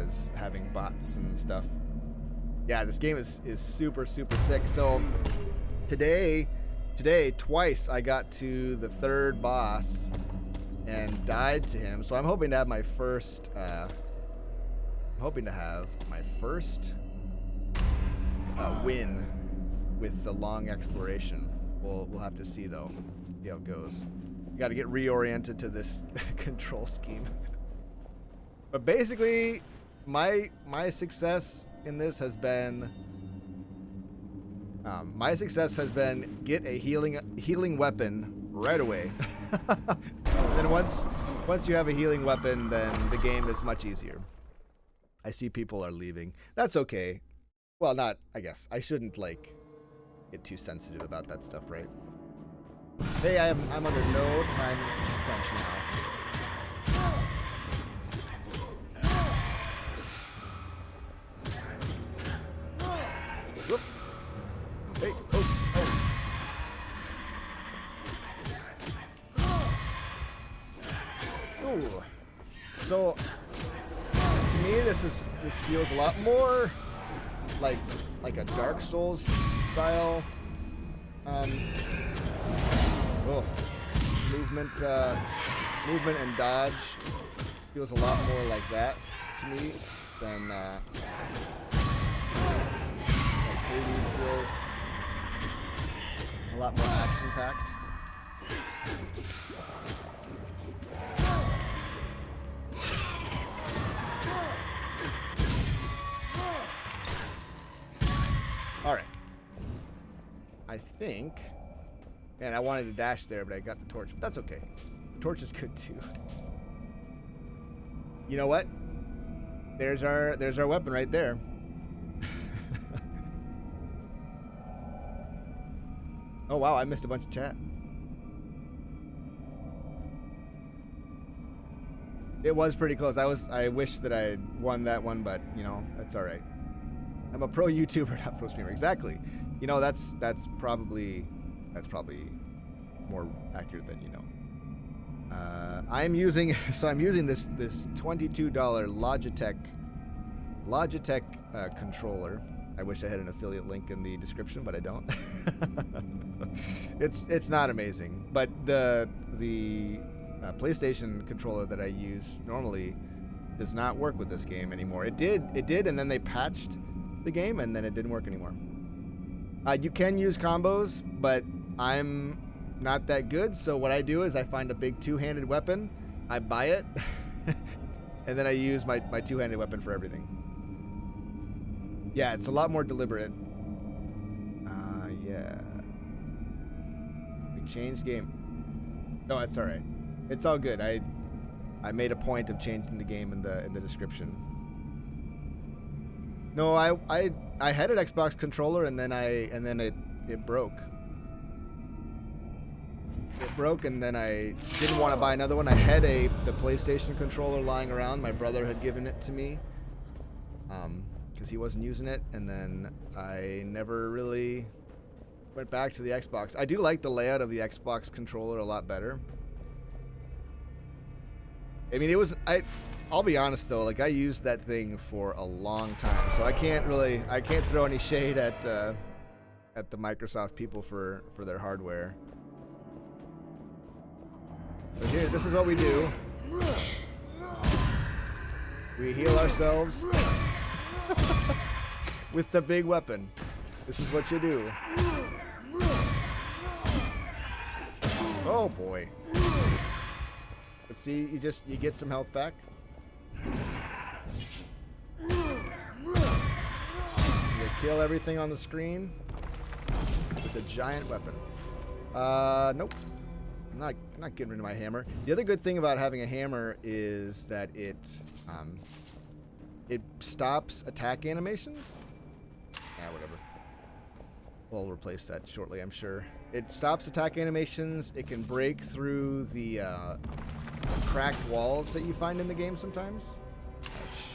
as having bots and stuff. Yeah, this game is super sick. So today twice I got to the third boss and died to him. So I'm hoping to have my first win with the long exploration. We'll have to see though, see how it goes. You got to get reoriented to this control scheme. But basically, my success in this has been get a healing weapon right away. And once you have a healing weapon, then the game is much easier. I see people are leaving. That's okay. Well, not, I guess. I shouldn't like get too sensitive about that stuff, right? Hey, I'm under no time crunch now. Whoop. Hey, oh. Ooh. So to me this feels a lot more like a Dark Souls style movement and dodge feels a lot more like that to me than like Hades feels a lot more action packed. All right. I think, man, I wanted to dash there, but I got the torch. But that's okay. The torch is good too. You know what? There's our weapon right there. Oh wow, I missed a bunch of chat. It was pretty close. I wish that I had won that one, but you know, that's all right. I'm a pro YouTuber, not pro streamer. Exactly. You know, that's probably more accurate than you know. I'm using this $22 Logitech controller. I wish I had an affiliate link in the description, but I don't. It's not amazing, but the PlayStation controller that I use normally does not work with this game anymore. It did, and then they patched the game, and then it didn't work anymore. You can use combos, but I'm not that good, so what I do is I find a big two-handed weapon, I buy it, and then I use my two-handed weapon for everything. Yeah, it's a lot more deliberate. Yeah. We changed game. No, it's all right. It's all good. I made a point of changing the game in the description. No, I had an Xbox controller and then it broke. It broke and then I didn't want to buy another one. I had the PlayStation controller lying around. My brother had given it to me because he wasn't using it, and then I never really went back to the Xbox. I do like the layout of the Xbox controller a lot better. I mean, I'll be honest though, like I used that thing for a long time, so I can't throw any shade at the Microsoft people for their hardware. So here, this is what we do. We heal ourselves with the big weapon. This is what you do. Oh boy. Let's see, you get some health back. You kill everything on the screen with a giant weapon. Nope. I'm not getting rid of my hammer. The other good thing about having a hammer is that it stops attack animations. Yeah, whatever. We'll replace that shortly, I'm sure. It stops attack animations. It can break through the cracked walls that you find in the game sometimes.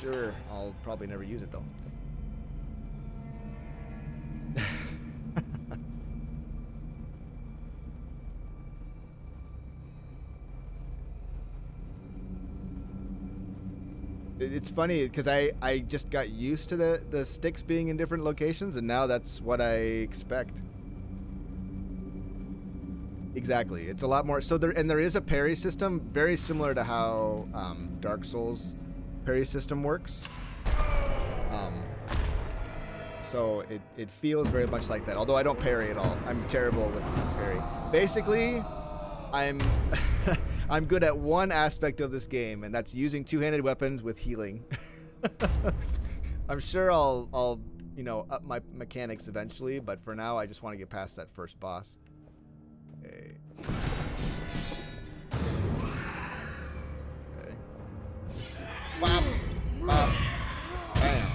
Sure, I'll probably never use it though. It's funny because I just got used to the sticks being in different locations, and now that's what I expect. Exactly. It's a lot more. So there is a parry system very similar to how Dark Souls parry system works. So it feels very much like that. Although I don't parry at all. I'm terrible with parry. Basically, I'm I'm good at one aspect of this game, and that's using two-handed weapons with healing. I'm sure I'll up my mechanics eventually, but for now I just want to get past that first boss. Okay. Okay. Bop. Bop. Bam.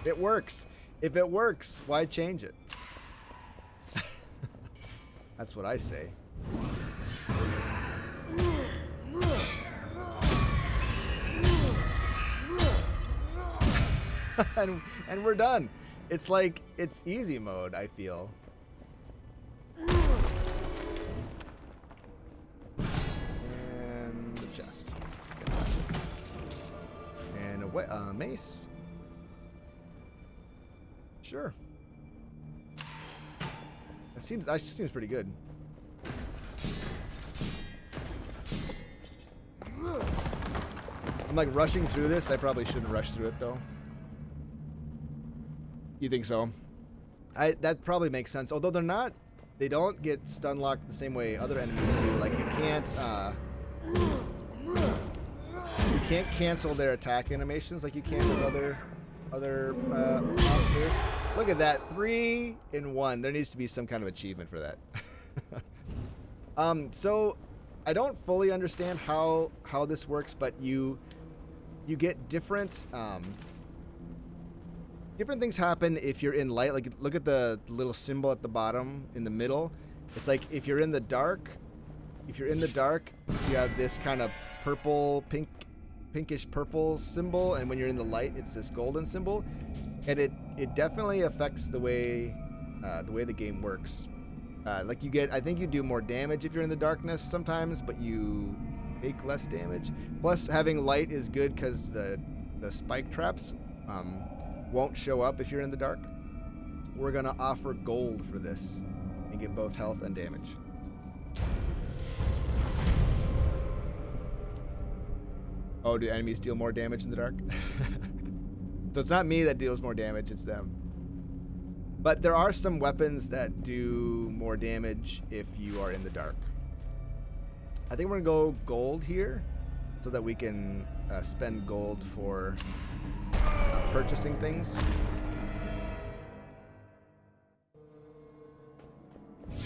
It works. If it works, why change it? That's what I say. and we're done. It's like, it's easy mode, I feel. And the chest. And a mace. Sure. That just seems pretty good. I'm like rushing through this. I probably shouldn't rush through it though. You think so? That probably makes sense. Although they don't get stun locked the same way other enemies do. Like you can't cancel their attack animations like you can with other monsters. Look at that, 3 in 1. There needs to be some kind of achievement for that. So I don't fully understand how this works, but you get different things happen if you're in light. Like look at the little symbol at the bottom in the middle. It's like if you're in the dark, you have this kind of pinkish purple symbol, and when you're in the light, it's this golden symbol, and it definitely affects the way the game works. Like I think you do more damage if you're in the darkness sometimes, but you take less damage. Plus, having light is good because the spike traps won't show up if you're in the dark. We're gonna offer gold for this and get both health and damage. Oh, do enemies deal more damage in the dark? So it's not me that deals more damage, it's them. But there are some weapons that do more damage if you are in the dark. I think we're gonna go gold here so that we can spend gold for purchasing things.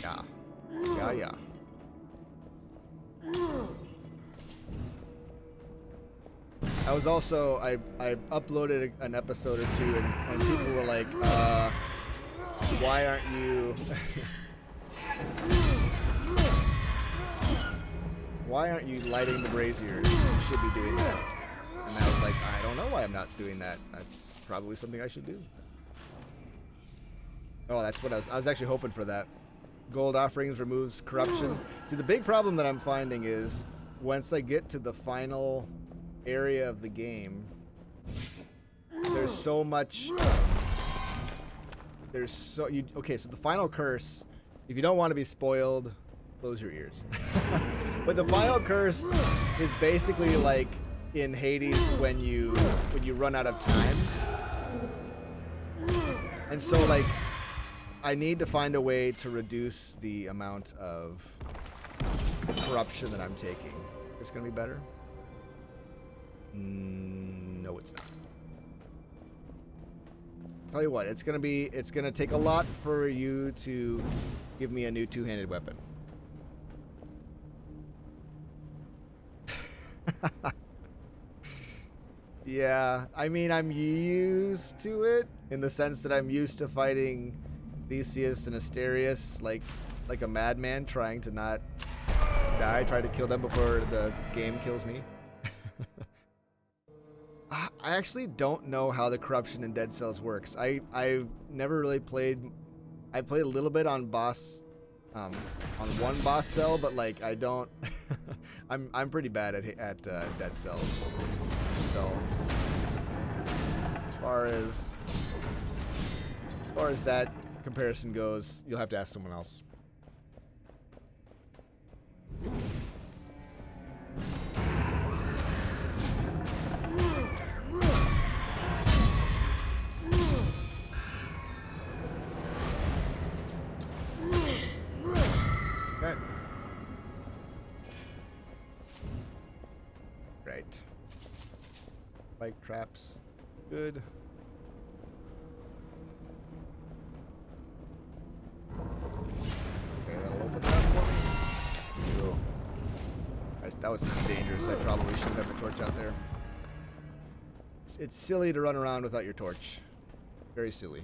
Yeah. I was also, I uploaded an episode or two, and people were like, why aren't you why aren't you lighting the braziers? You should be doing that. And I was like, I don't know why I'm not doing that. That's probably something I should do. Oh, that's what I was actually hoping for that. Gold offerings removes corruption. See, the big problem that I'm finding is once I get to the final area of the game, there's so much okay, so the final curse, if you don't want to be spoiled, close your ears. But the final curse is basically like in Hades when you run out of time. And so like I need to find a way to reduce the amount of corruption that I'm taking. Is this gonna be better? No, it's not. Tell you what, it's gonna take a lot for you to give me a new two-handed weapon. Yeah, I mean, I'm used to it in the sense that I'm used to fighting Theseus and Asterius like a madman, trying to not die, try to kill them before the game kills me. I actually don't know how the corruption in Dead Cells works. I've never really played. I played a little bit on boss on one boss cell, but like I don't. I'm pretty bad at dead cells. So as far as that comparison goes, you'll have to ask someone else. Okay. Right. Spike traps. Good. Okay, that'll open that for me. Ew. That was dangerous. I probably shouldn't have the torch out there. It's silly to run around without your torch. Very silly.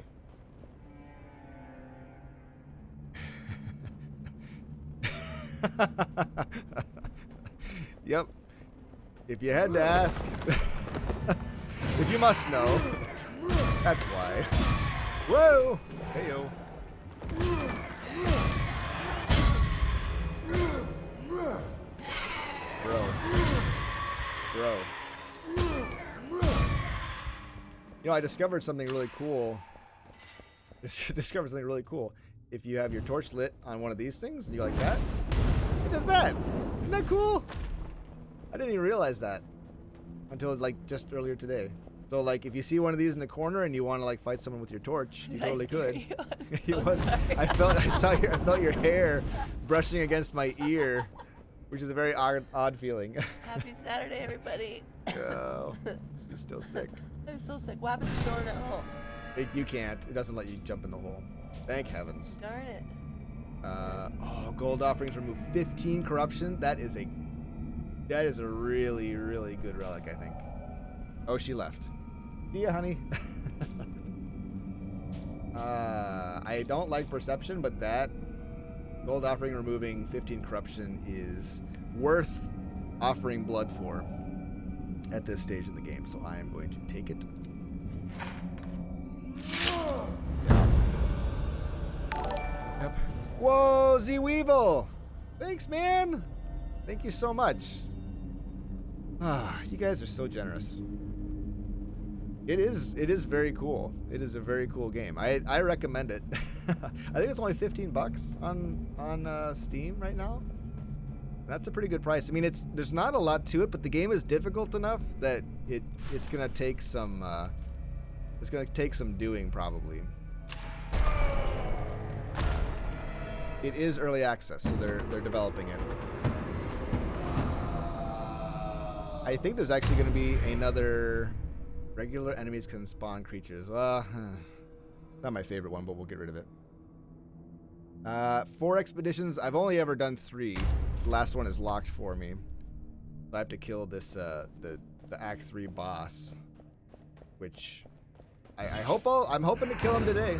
Yep. If you had to ask, if you must know, that's why. Whoa! Heyo. Bro. You know, I discovered something really cool. If you have your torch lit on one of these things and you go like that, it does that. Isn't that cool? I didn't even realize that until like just earlier today. So like if you see one of these in the corner and you want to like fight someone with your torch, you totally could. I felt your hair brushing against my ear, which is a very odd feeling. Happy Saturday, everybody. Oh, she's still sick. I'm so sick. What happened to the door in that hole? You can't. It doesn't let you jump in the hole. Thank heavens. Darn it. Gold offerings remove 15 corruption. That is a really, really good relic, I think. Oh, she left. See ya, honey. I don't like perception, but that gold offering removing 15 corruption is worth offering blood for at this stage in the game, so I am going to take it. Yep. Whoa, Z-Weevil! Thanks, man! Thank you so much. You guys are so generous. It is very cool. It is a very cool game. I recommend it. I think it's only $15 on Steam right now. That's a pretty good price. I mean, there's not a lot to it, but the game is difficult enough that it's gonna take some doing probably. It is early access, so they're developing it. I think there's actually going to be another regular enemies can spawn creatures. Well, not my favorite one, but we'll get rid of it. 4 expeditions. I've only ever done 3. The last one is locked for me. I have to kill this the Act 3 boss, which I'm hoping to kill him today.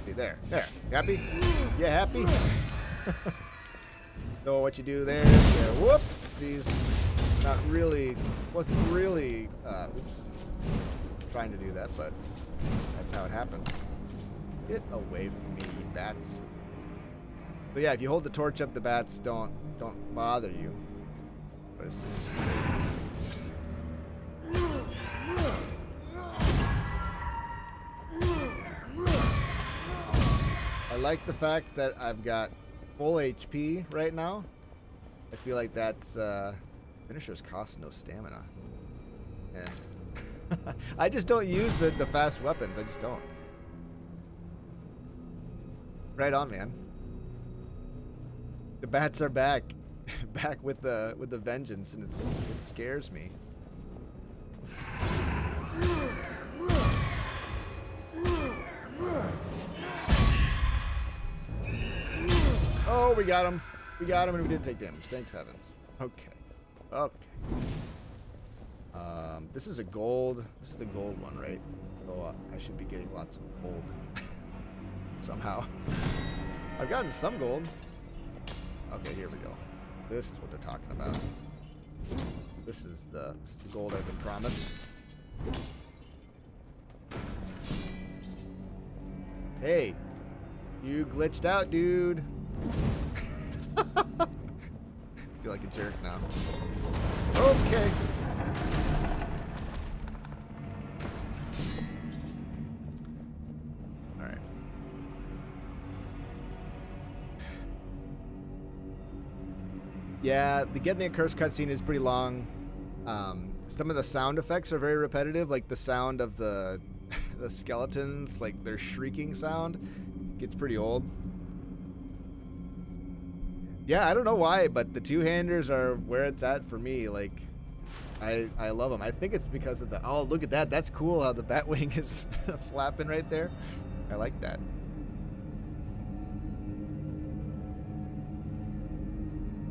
See there. You happy? Yeah, happy. So what you do there is whoopsies. Wasn't really trying to do that, but that's how it happened. Get away from me, you bats. But yeah, if you hold the torch up, the bats don't bother you. But as soon as I like the fact that I've got full HP right now. I feel like that's finishers cost no stamina, and I just don't use the fast weapons. I just don't. Right on, man. The bats are back with the vengeance, and it scares me. Oh, we got him. And we didn't take damage. Thanks heavens. Okay. This is a gold. This is the gold one, right? So I should be getting lots of gold somehow. I've gotten some gold. Okay, here we go. This is what they're talking about. This is the gold I've been promised. Hey, You glitched out, dude. I feel like a jerk now. Okay. Alright. Yeah, getting the accursed cutscene is pretty long. Some of the sound effects are very repetitive, like the sound of the the skeletons, like their shrieking sound gets pretty old. Yeah, I don't know why, but the two-handers are where it's at for me. Like, I love them. I think it's because of the, oh, look at that. That's cool how the Batwing is flapping right there. I like that.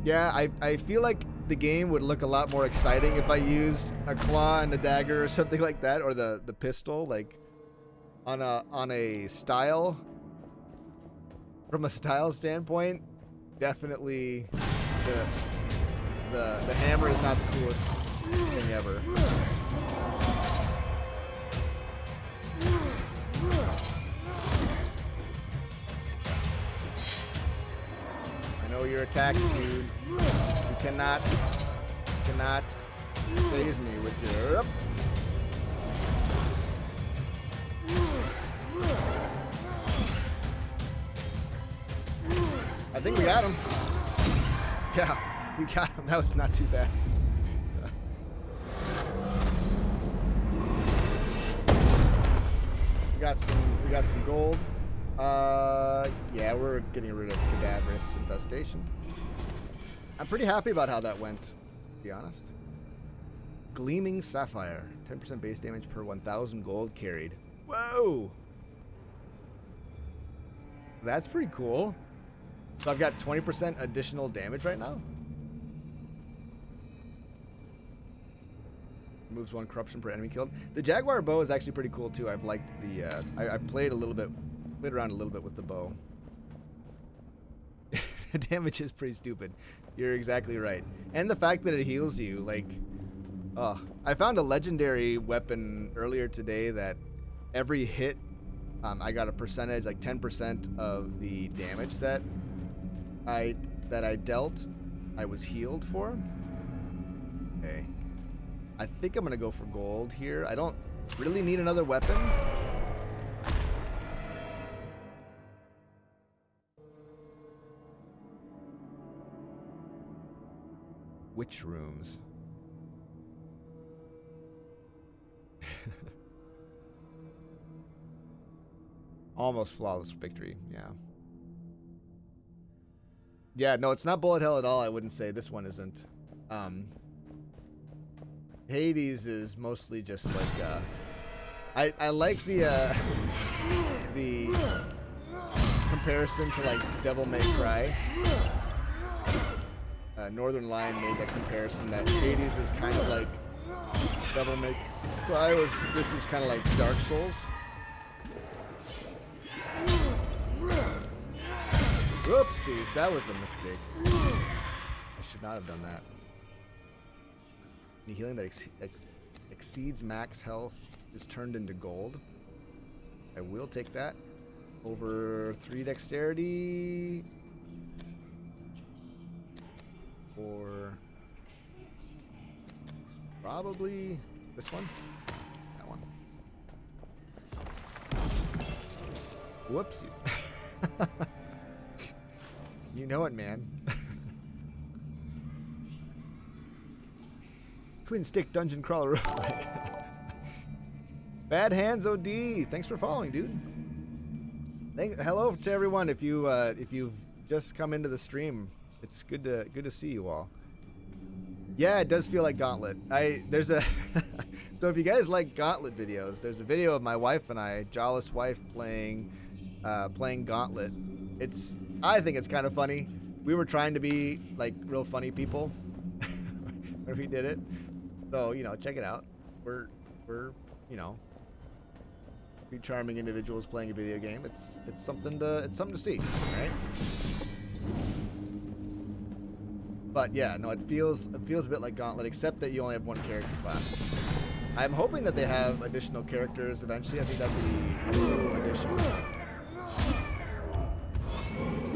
Yeah, I feel like the game would look a lot more exciting if I used a claw and a dagger or something like that, or the pistol, like on a style. From a style standpoint, definitely the hammer is not the coolest thing ever. I know your attacks, dude. You cannot phase me with your. I think we got him. Yeah, we got him. That was not too bad. We got some gold. Yeah, we're getting rid of cavernous infestation. I'm pretty happy about how that went, to be honest. Gleaming sapphire, 10% base damage per 1,000 gold carried. Whoa! That's pretty cool. So I've got 20% additional damage right now. Moves 1 corruption per enemy killed. The Jaguar bow is actually pretty cool too. I've liked the. I played around a little bit with the bow. The damage is pretty stupid. You're exactly right. And the fact that it heals you, like, oh, I found a legendary weapon earlier today that every hit, I got a percentage, like 10% of the damage that I dealt, I was healed for. Okay. I think I'm gonna go for gold here. I don't really need another weapon. Witch rooms. Almost flawless victory, yeah. Yeah, no, it's not bullet hell at all, I wouldn't say. This one isn't. Hades is mostly just like, I like the comparison to like Devil May Cry. Northern Lion made that comparison that Hades is kind of like Devil May Cry, or this is kind of like Dark Souls. Whoopsies, that was a mistake. I should not have done that. Any healing that exceeds max health is turned into gold. I will take that. Over 3 dexterity. Or probably this one. That one. Whoopsies. You know it, man. Twin stick dungeon crawler. Bad hands OD. Thanks for following, dude. Hello to everyone. If you've just come into the stream, it's good to see you all. Yeah, it does feel like Gauntlet. There's a so if you guys like Gauntlet videos, there's a video of my wife and I, Jawless wife, playing Gauntlet. I think it's kind of funny. We were trying to be like real funny people when we did it. So, you know, check it out. We're you know, be charming individuals playing a video game. It's something to see, right? But yeah, no, it feels a bit like Gauntlet, except that you only have one character class. I'm hoping that they have additional characters eventually. I think that'd be a cool addition.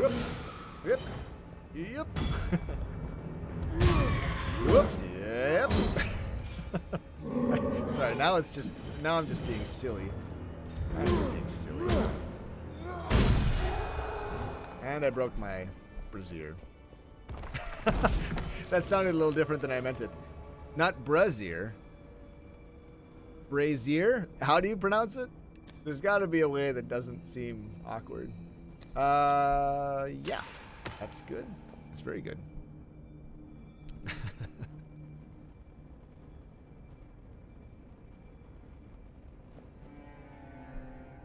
Yep. Yep. Whoops. Yep. Sorry, now I'm just being silly. I'm just being silly. And I broke my brazier. That sounded a little different than I meant it. Not brazier. Brazier? How do you pronounce it? There's got to be a way that doesn't seem awkward. Yeah. That's good. That's very good.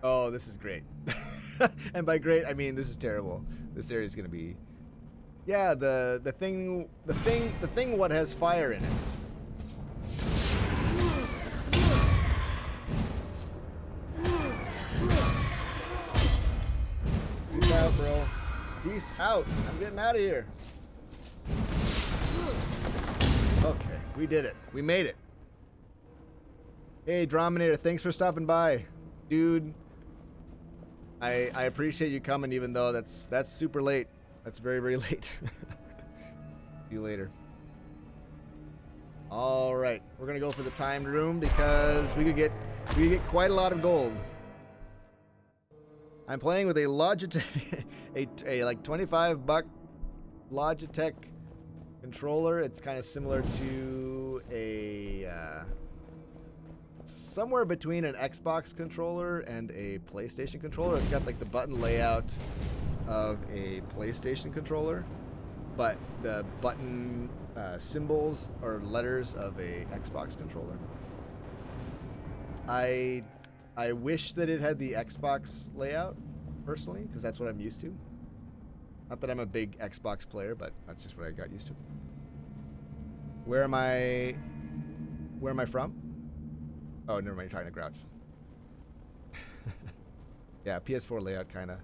Oh, this is great. And by great, I mean this is terrible. This area is going to be... Yeah, the thing what has fire in it. Peace out, bro. Peace out. I'm getting out of here. Okay, we did it. We made it. Hey, Drominator, thanks for stopping by. Dude, I appreciate you coming even though that's super late. That's very, very late. See you later. All right, we're gonna go for the timed room because we could get quite a lot of gold. I'm playing with a Logitech, a like $25 Logitech controller. It's kind of similar to a somewhere between an Xbox controller and a PlayStation controller. It's got like the button layout of a PlayStation controller, but the button symbols or letters of a Xbox controller. I wish that it had the Xbox layout, personally, because that's what I'm used to. Not that I'm a big Xbox player, but that's just what I got used to. Where am I from? Oh, never mind, you're talking to Grouch. Yeah, PS4 layout, kind of.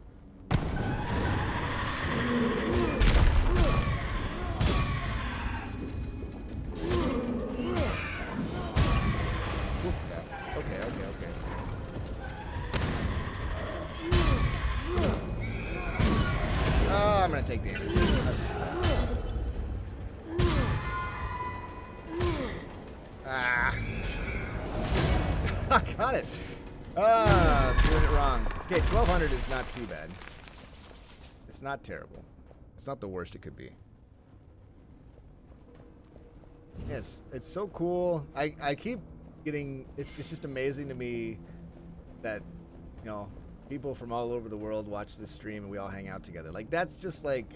Okay. Oh, I'm gonna take damage. That's too bad. Ah. I got it. Doing it wrong. Okay, 1200 is not too bad. It's not terrible. It's not the worst it could be. Yes, it's so cool. I keep getting... It's just amazing to me that, you know, people from all over the world watch this stream and we all hang out together. Like, that's just like...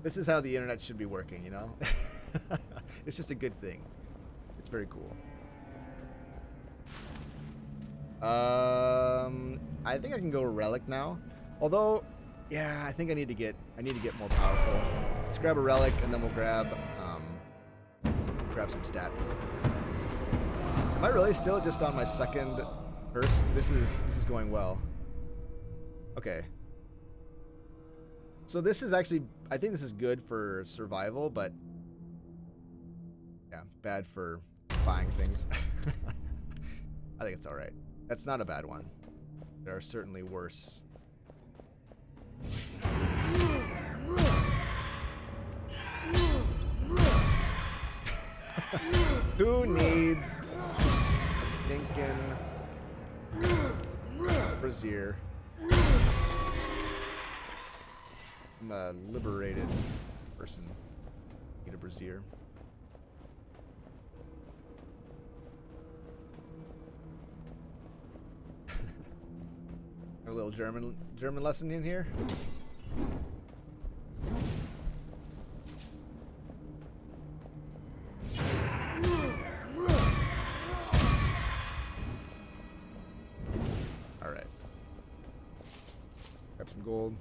This is how the internet should be working, you know? It's just a good thing. It's very cool. I think I can go Relic now. Although, yeah, I think I need to get more powerful. Let's grab a Relic and then we'll grab some stats. Am I really still just on my second curse? This is going well. Okay. So this is actually, I think this is good for survival, but yeah, bad for buying things. I think it's all right. That's not a bad one. There are certainly worse. Who needs a stinking brazier? I'm a liberated person. Need a brazier. A little German lesson in here. All right. Grab some gold.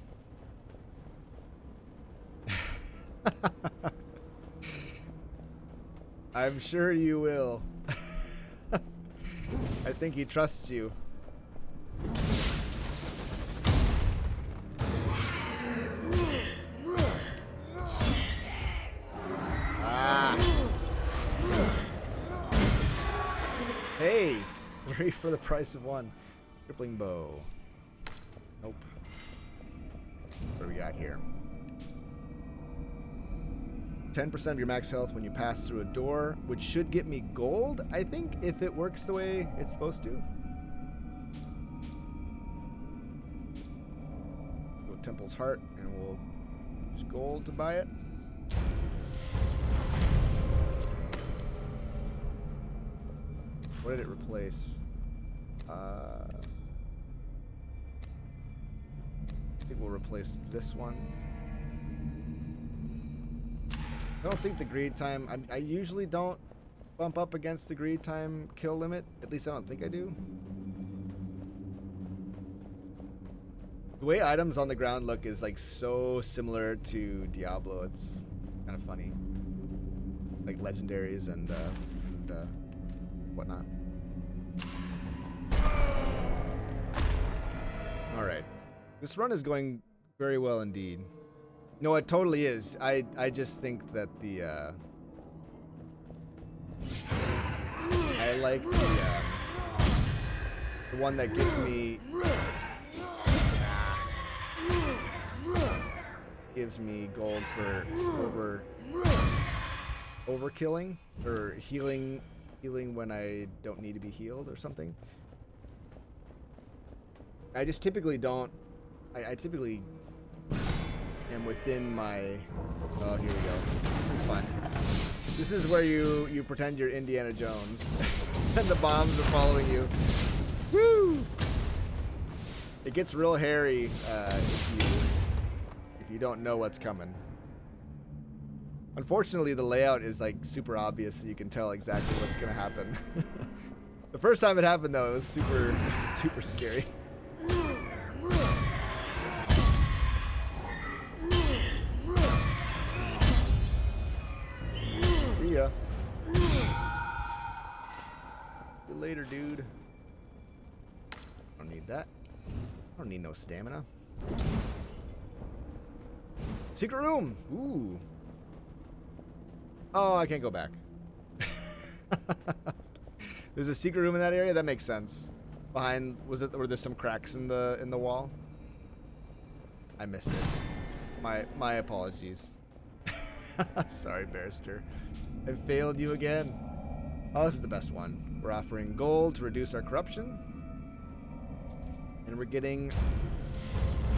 I'm sure you will. I think he trusts you. Hey, 3 for the price of 1. Crippling bow. Nope. What do we got here? 10% of your max health when you pass through a door, which should get me gold, I think, if it works the way it's supposed to. Go Temple's Heart, and we'll use gold to buy it. What did it replace? I think we'll replace this one. I don't think the greed time, I usually don't bump up against the greed time kill limit. At least I don't think I do. The way items on the ground look is like so similar to Diablo. It's kind of funny. Like legendaries and whatnot. All right. This run is going very well indeed. No, it totally is. I just think that the I like the one that gives me gold for overkilling or healing when I don't need to be healed or something. I just typically don't. I typically am within my. Oh, here we go. This is fun. This is where you pretend you're Indiana Jones, and the bombs are following you. Woo! It gets real hairy if you don't know what's coming. Unfortunately, the layout is like super obvious, so you can tell exactly what's gonna happen. The first time it happened, though, it was super scary. See ya. See you later, dude. Don't need that. I don't need no stamina. Secret room. Ooh. Oh, I can't go back. There's a secret room in that area. That makes sense. Behind, were there some cracks in the wall? I missed it. My apologies. Sorry, Barrister. I failed you again. Oh, this is the best one. We're offering gold to reduce our corruption. And we're getting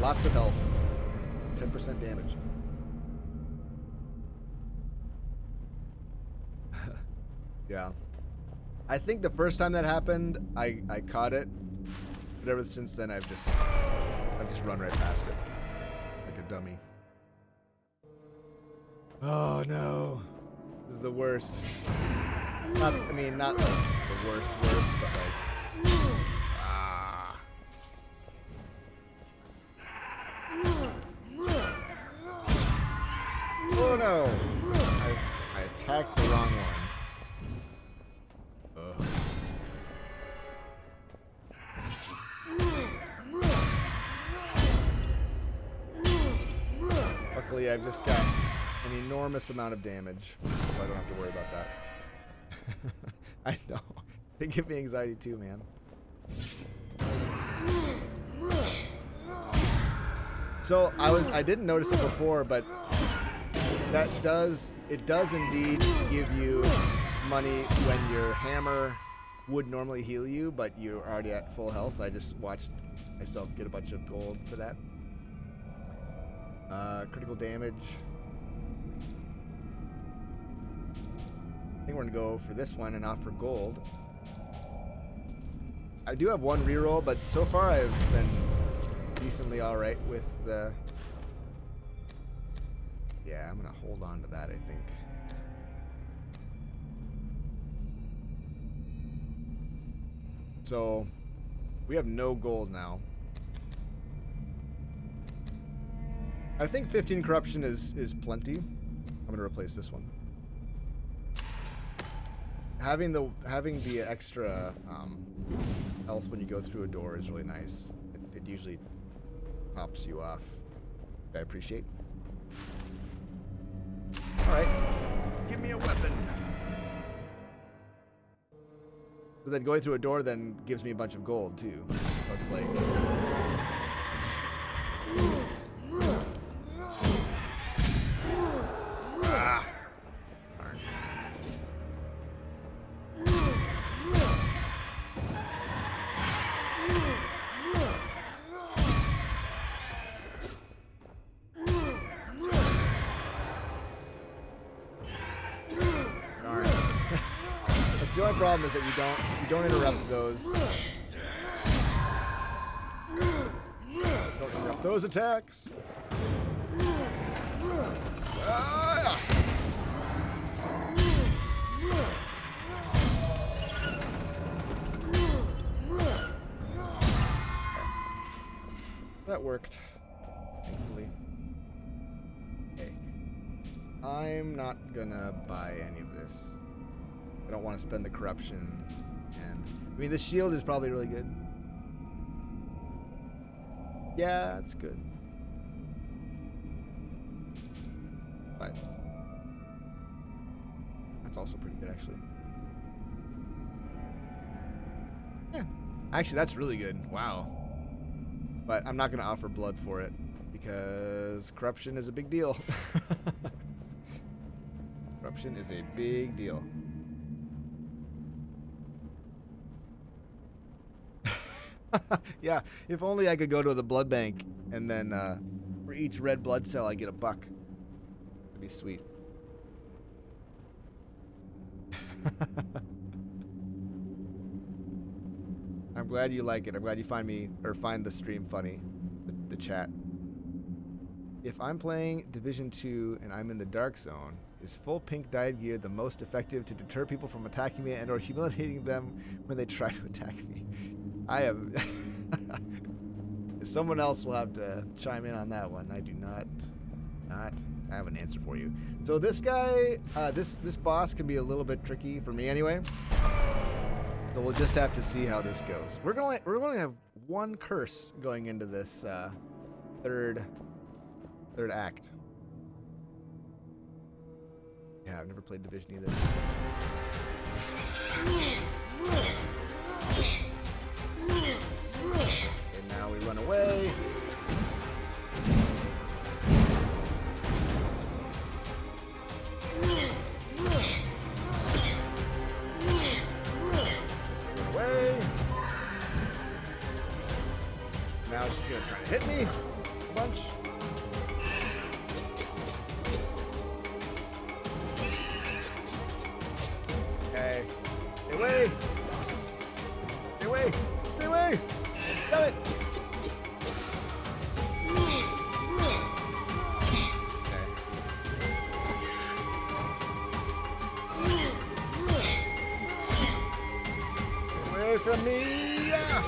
lots of health. 10% damage. Yeah. I think the first time that happened, I caught it. But ever since then, I've just run right past it. Like a dummy. Oh no. This is the worst. Not like the worst, but like. Oh no! I attacked the wrong one. Luckily, I've just got an enormous amount of damage, so I don't have to worry about that. I know. They give me anxiety too, man. So I didn't notice it before, but it does indeed give you money when your hammer would normally heal you, but you're already at full health. I just watched myself get a bunch of gold for that. Critical damage. I think we're gonna go for this one and offer gold. I do have one reroll, but so far I've been decently alright with the... Yeah, I'm gonna hold on to that, I think. So, we have no gold now. I think 15 corruption is plenty. I'm gonna replace this one. Having the extra health when you go through a door is really nice. It usually pops you off. I appreciate. All right, give me a weapon. But then going through a door then gives me a bunch of gold too. So it's like. The only problem is that you don't interrupt those. Don't interrupt those attacks. Ah! That worked. Thankfully. Okay. I'm not gonna buy any of this. I don't want to spend the corruption. And I mean, the shield is probably really good. Yeah, it's good. But that's also pretty good, actually. Yeah. Actually, that's really good. Wow. But I'm not going to offer blood for it because corruption is a big deal. Corruption is a big deal. Yeah, if only I could go to the blood bank and then for each red blood cell I get $1. That'd be sweet. I'm glad you like it. I'm glad you find the stream funny, the chat. If I'm playing Division 2 and I'm in the dark zone, is full pink dyed gear the most effective to deter people from attacking me and or humiliating them when they try to attack me? I am. Someone else will have to chime in on that one. I do not have an answer for you. So this guy, this boss can be a little bit tricky for me anyway. So we'll just have to see how this goes. We're going to have one curse going into this third act. Yeah, I've never played Division either. And now we run away. Away. Now she's gonna try to hit me a bunch. Okay. Stay away. Stay away. Stay away. Damn it. Away from me! Yeah.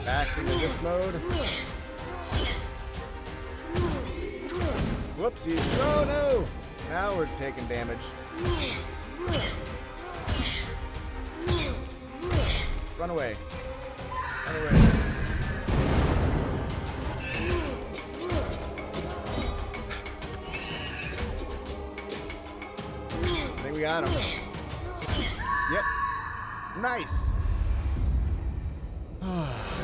Back into this mode. Whoopsies! Oh no! Now we're taking damage. Run away! Run away! I think we got him. Yep. Nice.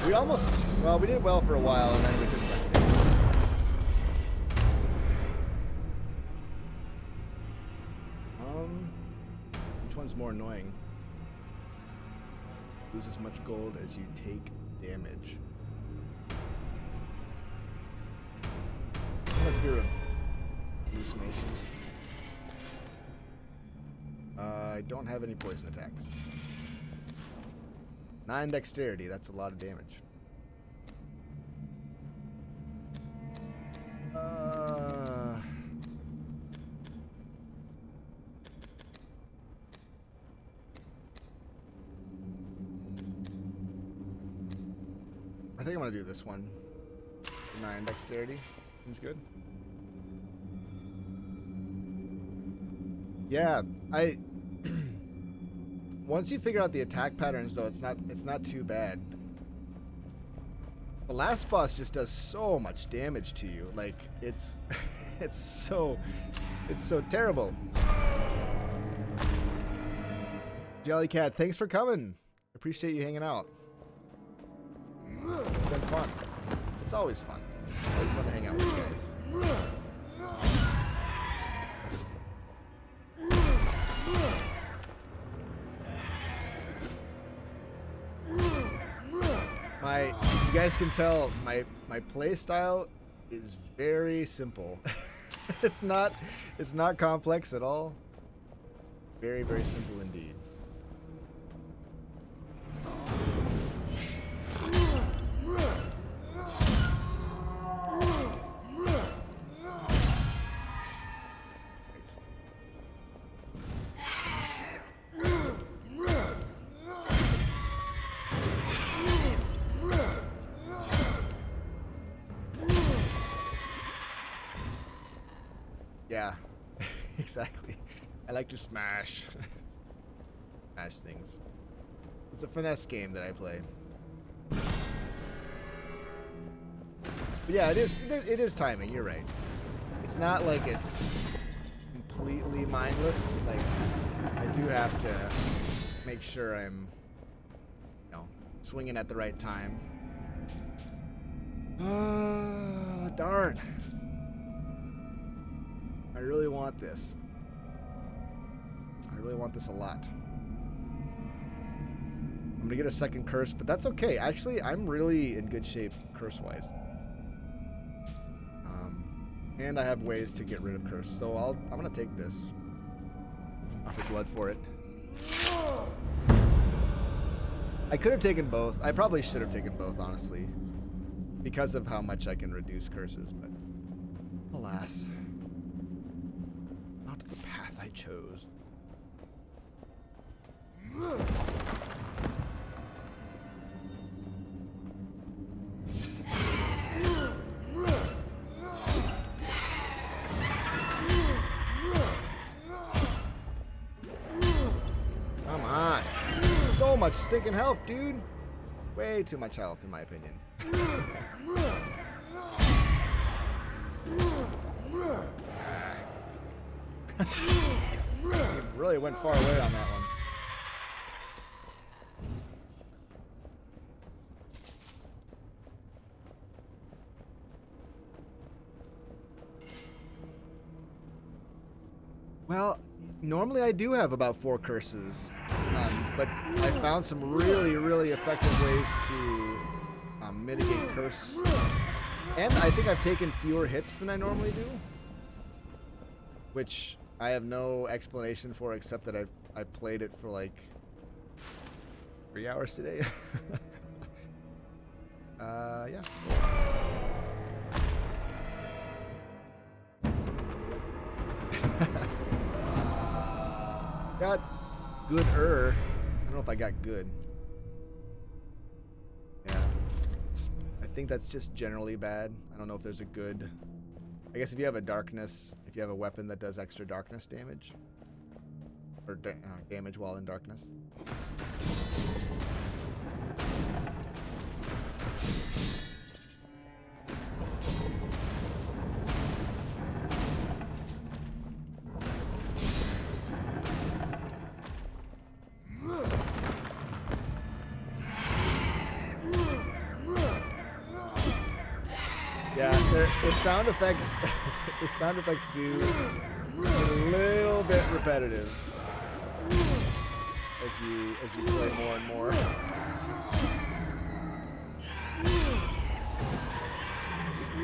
We almost, well, we did well for a while, and then we took a bunch of damage. Which one's more annoying? Lose as much gold as you take damage. Let's do hallucinations. I don't have any poison attacks. 9 dexterity, that's a lot of damage. I think I'm gonna do this one. 9 dexterity, seems good. Yeah, once you figure out the attack patterns, though, it's not too bad. The last boss just does so much damage to you. Like it's so terrible. Jellycat, thanks for coming. Appreciate you hanging out. It's been fun. It's always fun. Always fun to hang out with you guys. You guys can tell, my play style is very simple. It's not complex at all. Very, very simple indeed. Yeah, exactly. I like to smash. Smash things. It's a finesse game that I play. But yeah, it is timing, you're right. It's not like it's completely mindless. Like, I do have to make sure I'm, you know, swinging at the right time. Darn. I really want this. I really want this a lot. I'm gonna get a second curse, but that's okay. Actually, I'm really in good shape curse-wise. And I have ways to get rid of curse, so I'm gonna take this. Offer blood for it. I could have taken both. I probably should have taken both, honestly, because of how much I can reduce curses, but alas. Not the path I chose. Come on. So much stinking health, dude. Way too much health, in my opinion. Really went far away on that one. Well, normally I do have about 4 curses, but I found some really, really effective ways to mitigate curse. And I think I've taken fewer hits than I normally do, which I have no explanation for except that I played it for like 3 hours today. Yeah. Got good-er. I don't know if I got good. Yeah. I think that's just generally bad. I don't know if there's a good... I guess if you have a darkness, if you have a weapon that does extra darkness damage, or damage while in darkness. Yeah, the sound effects, the sound effects do a little bit repetitive as you play more and more.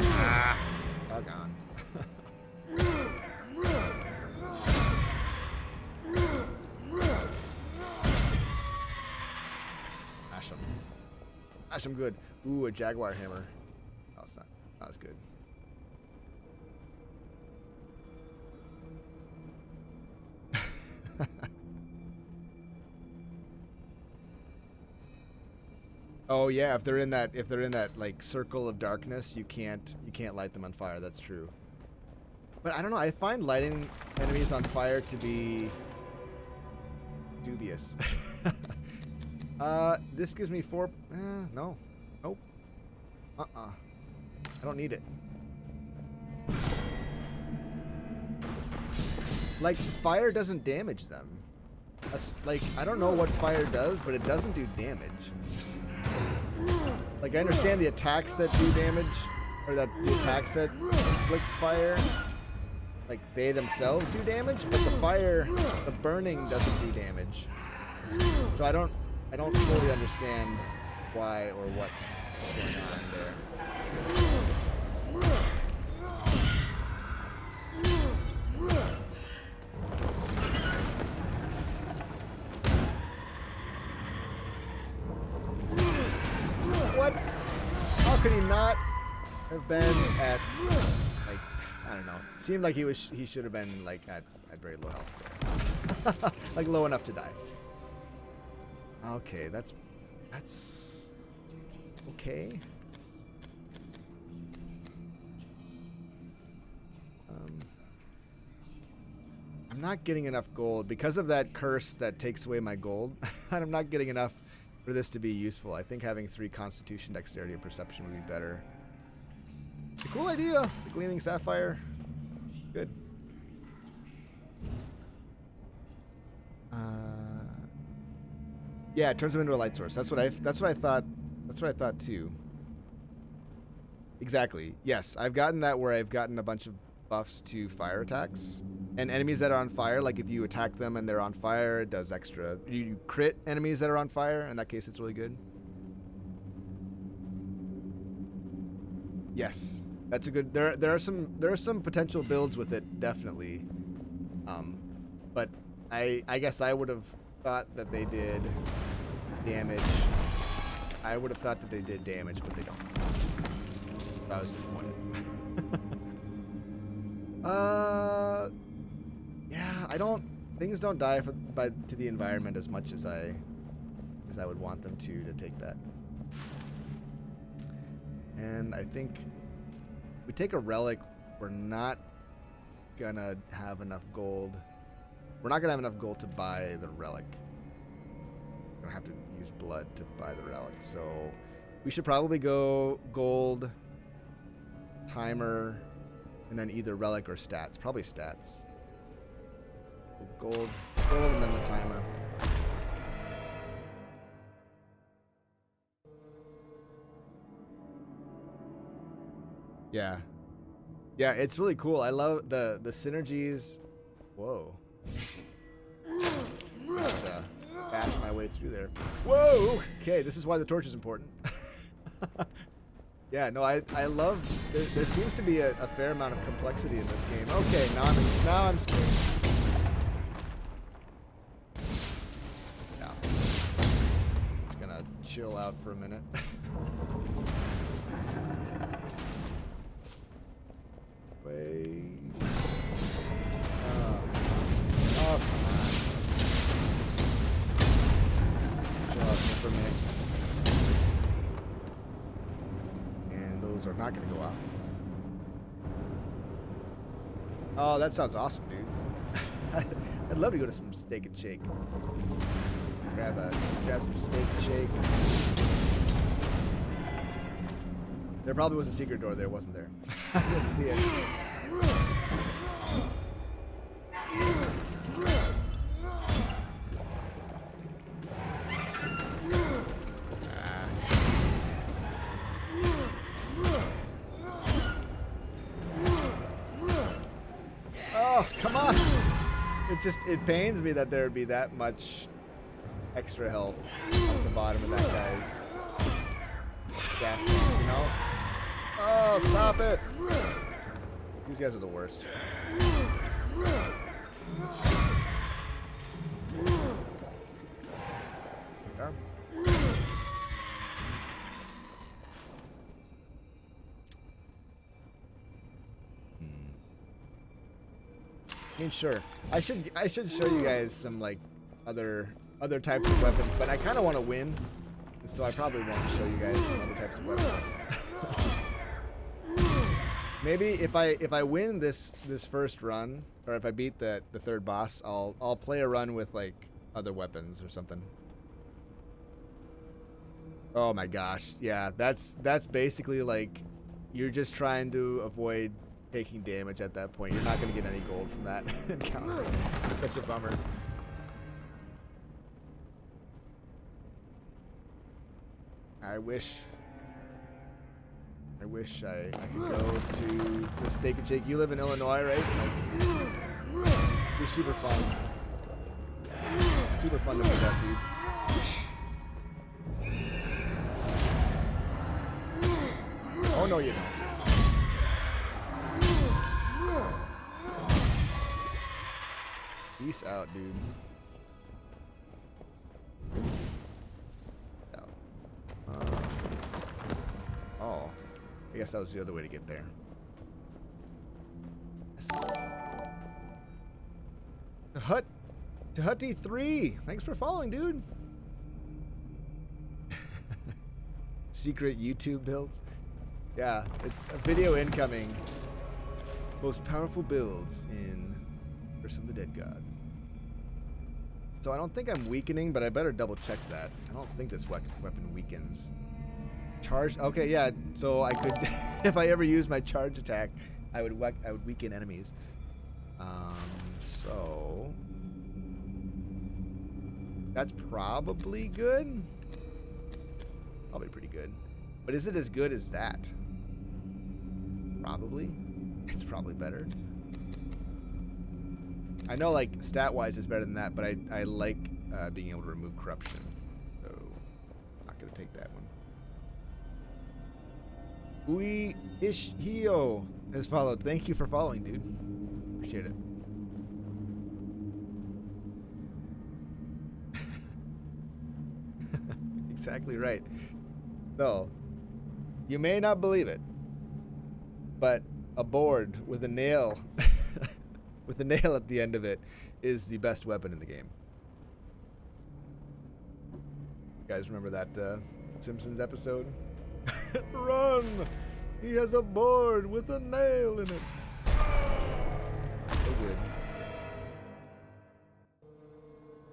Ah, doggone. Smash him. Smash him good. Ooh, a jaguar hammer. Oh, it's not as good. Oh yeah, if they're in that like circle of darkness, you can't light them on fire. That's true. But I don't know. I find lighting enemies on fire to be dubious. This gives me 4. No. Nope. I don't need it. Like, fire doesn't damage them. That's like, I don't know what fire does, but it doesn't do damage. Like, I understand the attacks that do damage, or that the attacks that inflict fire, like, they themselves do damage, but the fire, the burning doesn't do damage. So I don't fully understand why or what going on there. What? How could he not have been at, like, I don't know. It seemed like he should have been like at very low health. Like low enough to die. Okay, that's okay. I'm not getting enough gold because of that curse that takes away my gold. I'm not getting enough for this to be useful. I think having 3 Constitution, Dexterity, and Perception would be better. It's a cool idea. The Gleaming Sapphire. Good. Yeah, it turns them into a light source. That's what I thought. That's what I thought too. Exactly. Yes, I've gotten that where I've gotten a bunch of buffs to fire attacks. And enemies that are on fire, like if you attack them and they're on fire, it does extra. You crit enemies that are on fire. In that case, it's really good. Yes, that's a good. There are some potential builds with it, definitely. But I guess I would have thought that they did damage. I would have thought that they did damage, but they don't. I was disappointed. Yeah, things don't die to the environment as much as I would want them to take that. And I think if we take a relic, we're not gonna have enough gold. We're not gonna have enough gold to buy the relic. We're gonna have to use blood to buy the relic. So we should probably go gold, timer, and then either relic or stats. Probably stats. Gold, and then the timer. Yeah. Yeah, it's really cool. I love the synergies. Whoa. Bash my way through there. Whoa! Okay, this is why the torch is important. Yeah, no, I love. There seems to be a fair amount of complexity in this game. Okay, now I'm scared. Yeah. Just gonna chill out for a minute. Wait. Oh, come on. Chill out for a minute. And those are not going to go out. Oh, that sounds awesome, dude. I'd love to go to some Steak and Shake. Grab some Steak and Shake. There probably was a secret door there, wasn't there? I didn't see it. Oh, come on! It pains me that there would be that much extra health at the bottom of that guy's gas tank, you know? Oh, stop it! These guys are the worst. I mean, sure. I should show you guys some like other types of weapons, but I kind of want to win, so I probably won't show you guys some other types of weapons. Maybe if I win this first run, or if I beat the third boss, I'll play a run with like other weapons or something. Oh my gosh, yeah, that's basically like you're just trying to avoid taking damage at that point. You're not going to get any gold from that encounter. It's such a bummer. I wish I could go to the Steak and Shake. You live in Illinois, right? Like, it'd be super fun. Super fun to play that, dude. Oh, no, you don't. Peace out, dude. Out. Oh. I guess that was the other way to get there. Yes. Hutty3, thanks for following, dude. Secret YouTube builds. Yeah, it's a video incoming. Most powerful builds in Curse of the Dead Gods. So I don't think I'm weakening, but I better double check that. I don't think this weapon weakens. Charge. Okay, yeah. So I could, if I ever use my charge attack, I would weaken enemies. So that's probably good. Probably pretty good. But is it as good as that? Probably. It's probably better. I know, like, stat-wise it's better than that, but I like being able to remove corruption. So, not going to take that one. Ui Ishio has followed. Thank you for following, dude. Appreciate it. Exactly right. So, you may not believe it, but a board with a nail with a nail at the end of it is the best weapon in the game. You guys remember that Simpsons episode? Run! He has a board with a nail in it. So good.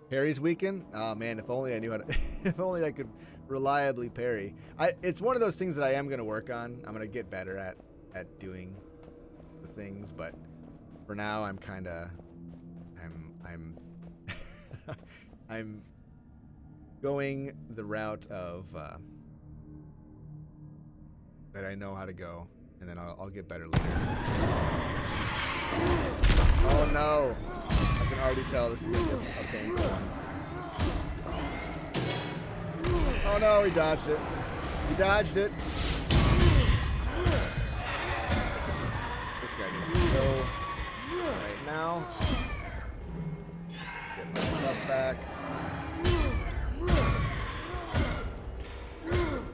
Parry's weaken? Oh man, if only I knew how to if only I could reliably parry. It's one of those things that I am going to work on. I'm going to get better at doing the things, but for now I'm kind of I'm going the route of that I know how to go, and then I'll get better later. Oh no! I can already tell this is gonna be a painful one. Oh no, he dodged it. He dodged it. This guy needs to go right now. Get my stuff back.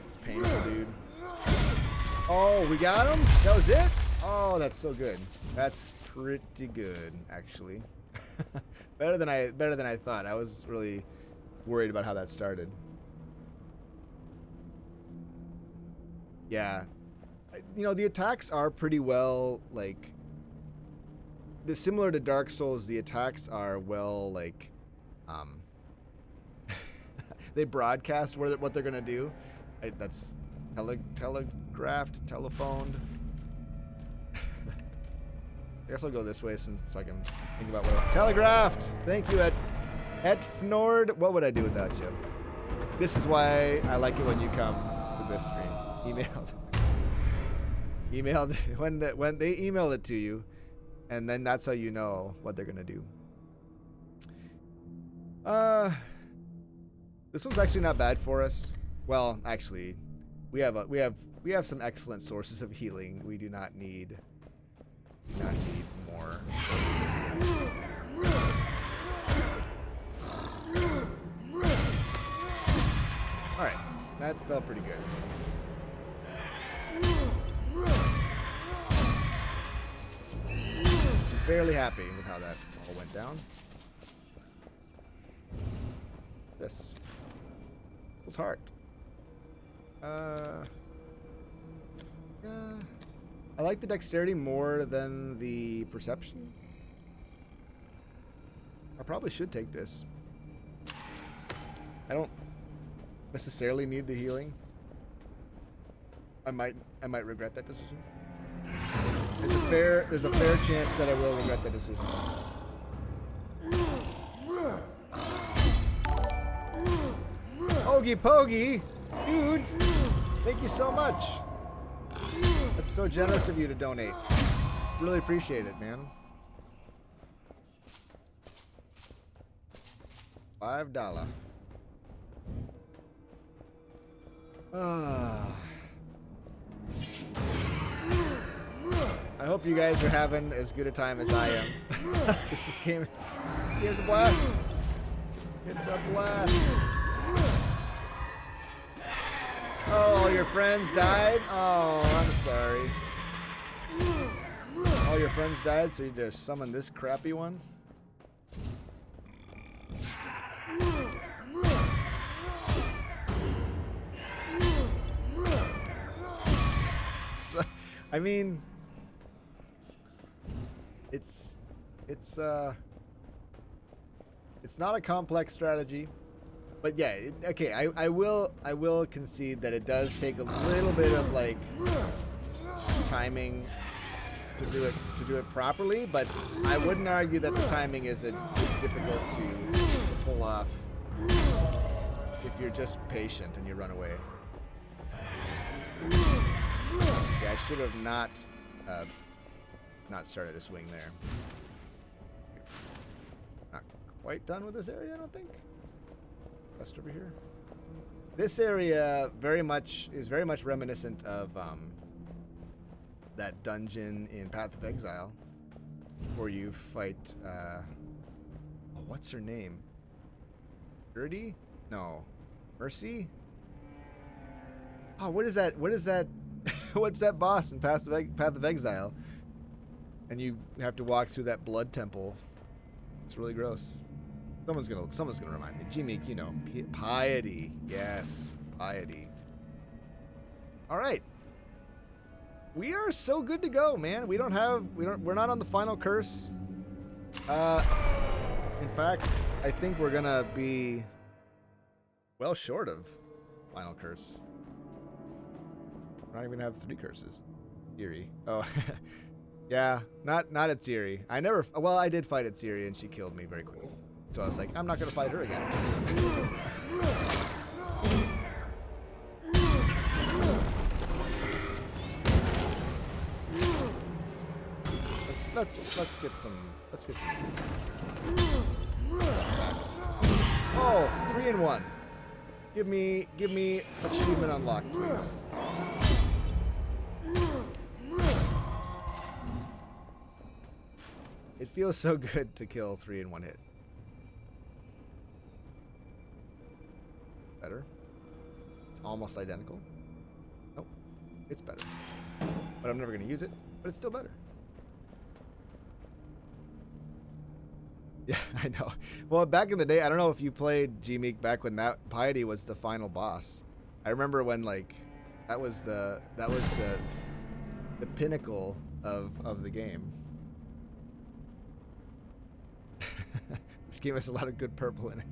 It's painful, dude. Oh, we got him? That was it? Oh, that's so good. That's pretty good, actually. better than I thought. I was really worried about how that started. Yeah. You know, the attacks are pretty well, like, similar to Dark Souls, the attacks are well, like, they broadcast what they're gonna do. That's telegraphed, telephoned. I guess I'll go this way so I can think about what. Telegraphed! Thank you, Etfnord. What would I do without you? This is why I like it when you come to this stream. Emailed when they email it to you, and then that's how you know what they're gonna do. This one's actually not bad for us. Well, actually, we have some excellent sources of healing. We do not need more. All right, that felt pretty good. I'm fairly happy with how that all went down. This was heart. Yeah. I like the dexterity more than the perception. I probably should take this. I don't necessarily need the healing. I might regret that decision. There's a fair chance that I will regret that decision. Ogie Pogie, dude, thank you so much. That's so generous of you to donate. Really appreciate it, man. $5. hope you guys are having as good a time as I am. This game's a blast. It's a blast. Oh, all your friends died? Oh, I'm sorry. All your friends died, so you just summoned this crappy one? So, I mean, it's not a complex strategy. But yeah, okay, I will concede that it does take a little bit of like timing to do it properly, but I wouldn't argue that the timing is difficult to pull off if you're just patient and you run away. Yeah, I should have not started a swing there. Not quite done with this area, I don't think. West over here. This area is very much reminiscent of that dungeon in Path of Exile, where you fight. What's her name? Gertie? No, Mercy. Oh, what is that? What is that? What's that boss in Path of Exile? And you have to walk through that blood temple. It's really gross. Someone's gonna remind me. G-Meek, you know, piety. Yes, piety. All right, we are so good to go, man. We're not on the final curse. In fact, I think we're gonna be well short of final curse. I don't even have 3 curses. Eerie. Oh, yeah, not at Ciri. I did fight at Ciri and she killed me very quickly. So I was like, I'm not going to fight her again. Let's get some Oh, 3 and 1. Give me achievement unlocked, please. It feels so good to kill 3 in 1 hit. Better. It's almost identical. Nope. It's better. But I'm never going to use it. But it's still better. Yeah, I know. Well, back in the day, I don't know if you played G-Meek back when that Piety was the final boss. I remember when like that was the pinnacle of the game. This game has a lot of good purple in it.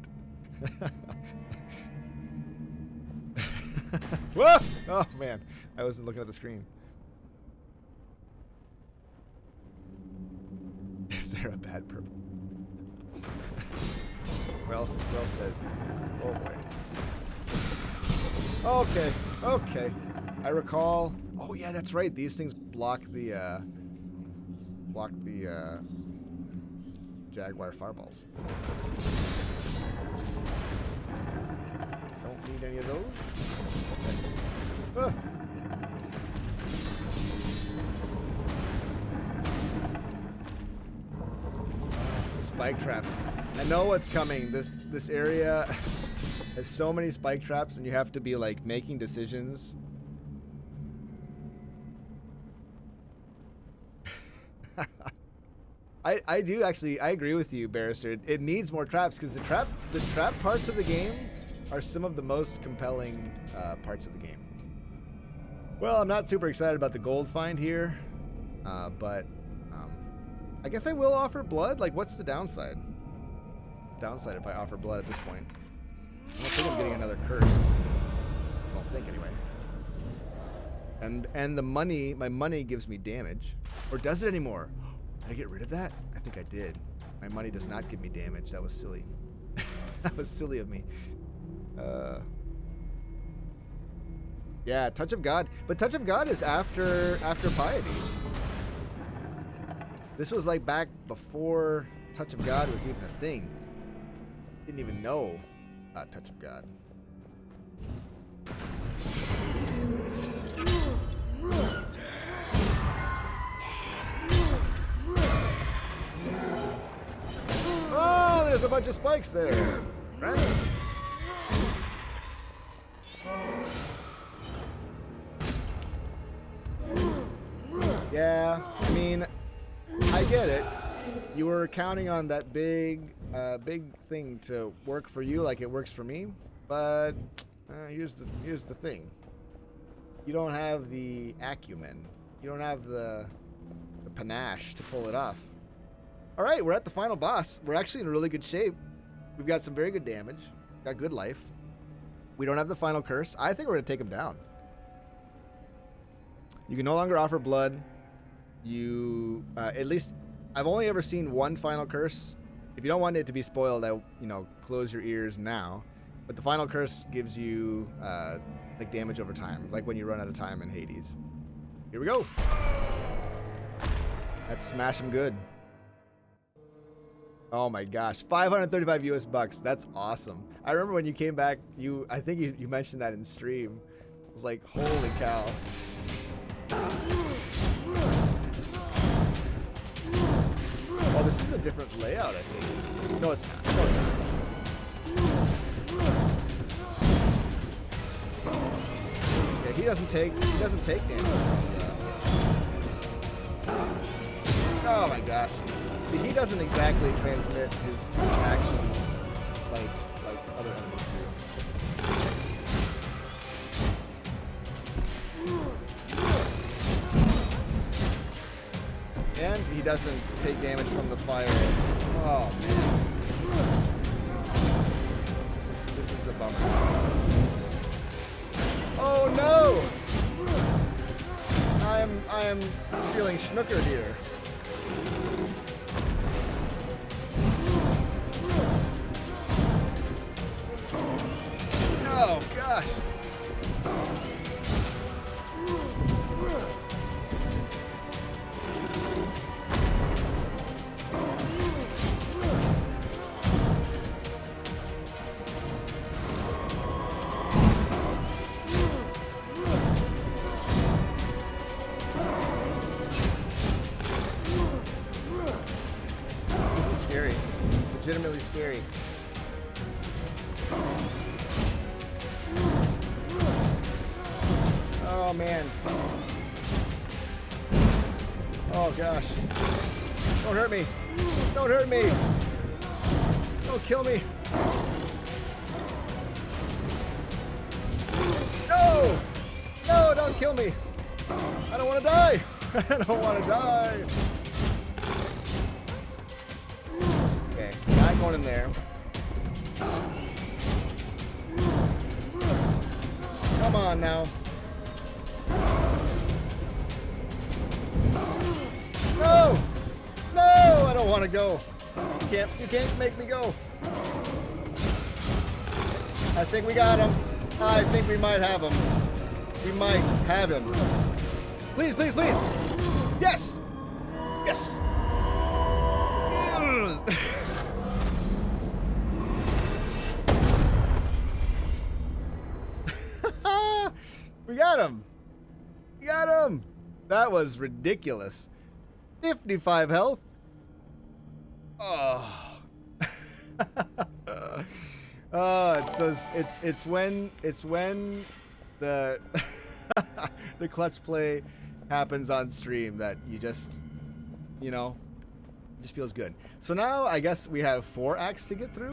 Whoa! Oh man, I wasn't looking at the screen. Is there a bad purple? Well said. Oh boy. Okay. I recall. Oh yeah, that's right. These things block the Jaguar fireballs. Don't need any of those. Okay. Spike traps. I know what's coming. This area has so many spike traps, and you have to be like making decisions. I do actually. I agree with you, Barrister. It needs more traps because the trap parts of the game are some of the most compelling parts of the game. Well, I'm not super excited about the gold find here, but I guess I will offer blood. Like, what's the downside? Downside if I offer blood at this point. I don't think I'm getting another curse. I don't think anyway. And the money, my money gives me damage, or does it anymore? Did I get rid of that? I think I did. My money does not give me damage. That was silly. That was silly of me. Yeah, Touch of God. But Touch of God is after Piety. This was like back before Touch of God was even a thing. Didn't even know about Touch of God. a bunch of spikes there. Friends. Yeah, I mean, I get it. You were counting on that big thing to work for you like it works for me, but here's the thing. You don't have the acumen. You don't have the panache to pull it off. All right, we're at the final boss. We're actually in really good shape. We've got some very good damage. Got good life. We don't have the final curse. I think we're gonna take him down. You can no longer offer blood. You, at least, I've only ever seen one final curse. If you don't want it to be spoiled, close your ears now. But the final curse gives you, like, damage over time, like when you run out of time in Hades. Here we go. Let's smash him good. Oh my gosh, 535 US bucks. That's awesome. I remember when you came back, I think you mentioned that in stream. It was like, holy cow. Oh, this is a different layout, I think. No, it's not. No, it's not. Yeah, he doesn't take damage from the... Oh my gosh. He doesn't exactly transmit his actions like other enemies do. And he doesn't take damage from the fire. Oh man. This is a bummer. Oh no! I am feeling schnookered here. Oh gosh. This is scary. Legitimately scary. Oh man. Oh gosh. Don't hurt me. Don't hurt me. Don't kill me. No! No, don't kill me. I don't want to die. I don't want to die. Okay, guy going in there. Come on now. No! No! I don't want to go. You can't make me go. I think we got him. I think we might have him. We might have him. Please, please, please! Yes! Yes! We got him! We got him! That was ridiculous. 55 health. Oh. Oh, it's when the the clutch play happens on stream that you just, it just feels good. So now I guess we have 4 acts to get through.